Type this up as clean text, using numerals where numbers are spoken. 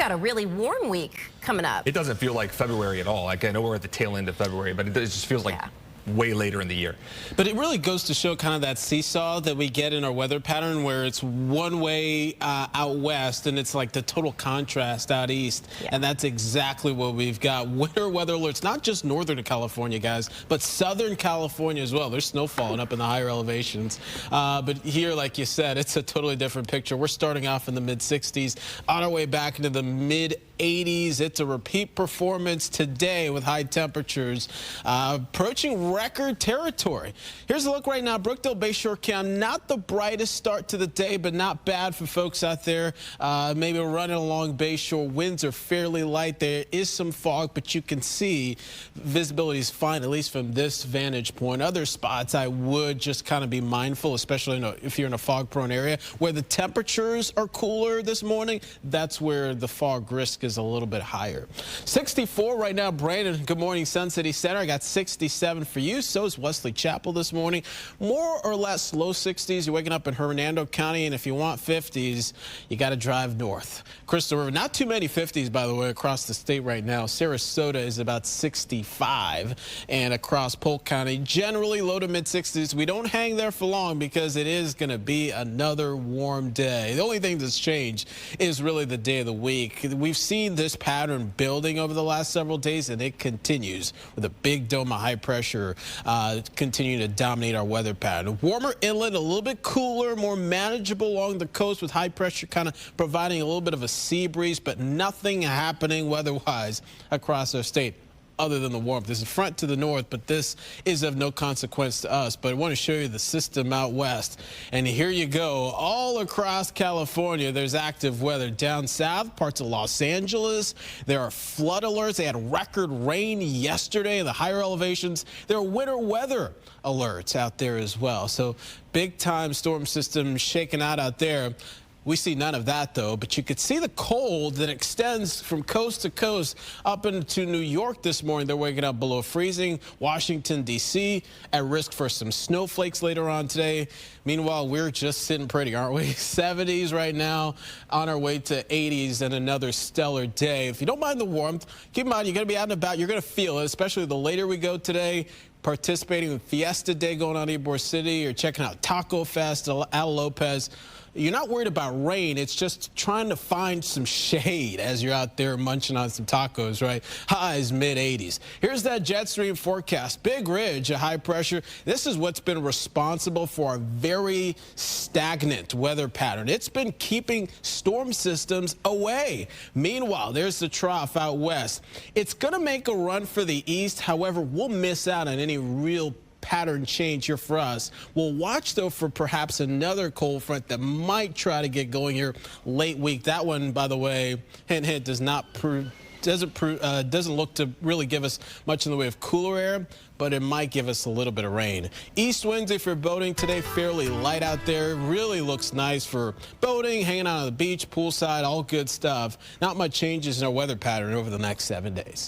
got a really warm week coming up. It doesn't feel like February at all. Like, I know we're at the tail end of February, but it just feels like way later in the year. But it really goes to show kind of that seesaw that we get in our weather pattern, where it's one way out west and it's like the total contrast out east. And that's exactly what we've got. Winter weather alerts, not just northern California, guys, but southern California as well. There's snow falling up in the higher elevations. But here, like you said, it's a totally different picture. We're starting off in the mid-60s, on our way back into the mid-80s. It's a repeat performance today with high temperatures approaching record territory. Here's a look right now. Brookdale Bayshore County, not the brightest start to the day, but not bad for folks out there. Maybe running along Bayshore. Winds are fairly light. There is some fog, but you can see visibility is fine, at least from this vantage point. Other spots, I would just kind of be mindful, especially if you're in a fog-prone area where the temperatures are cooler this morning. That's where the fog risk is a little bit higher. 64 right now. Brandon, good morning, Sun City Center. I got 67 for you. So is Wesley Chapel this morning. More or less low 60s. You're waking up in Hernando County, and if you want 50s, you got to drive north. Crystal River, not too many 50s, by the way, across the state right now. Sarasota is about 65, and across Polk County, generally low to mid 60s. We don't hang there for long because it is going to be another warm day. The only thing that's changed is really the day of the week. We've seen this pattern building over the last several days, and it continues with a big dome of high pressure continuing to dominate our weather pattern. Warmer inland, a little bit cooler, more manageable along the coast with high pressure kind of providing a little bit of a sea breeze, but nothing happening weather-wise across our state other than the warmth. There's a front to the north, but this is of no consequence to us. But I want to show you the system out west. And here you go. All across California, there's active weather. Down south, parts of Los Angeles, there are flood alerts. They had record rain yesterday in the higher elevations. There are winter weather alerts out there as well. So big-time storm system shaking out there. We see none of that, though, but you could see the cold that extends from coast to coast up into New York this morning. They're waking up below freezing. Washington, D.C. at risk for some snowflakes later on today. Meanwhile, we're just sitting pretty, aren't we? 70s right now, on our way to 80s, and another stellar day. If you don't mind the warmth, keep in mind you're going to be out and about. You're going to feel it, especially the later we go today. Participating in Fiesta Day going on in Ybor City, or checking out Taco Fest, Al Lopez. You're not worried about rain. It's just trying to find some shade as you're out there munching on some tacos, right? Highs mid-80s. Here's that jet stream forecast. Big ridge, a high pressure. This is what's been responsible for a very stagnant weather pattern. It's been keeping storm systems away. Meanwhile, there's the trough out west. It's going to make a run for the east. However, we'll miss out on any real pattern change here for us. We'll watch, though, for perhaps another cold front that might try to get going here late week. That one, by the way, hint, hint, doesn't look to really give us much in the way of cooler air, but it might give us a little bit of rain. East winds, if you're boating today, fairly light out there. Really looks nice for boating, hanging out on the beach, poolside, all good stuff. Not much changes in our weather pattern over the next 7 days.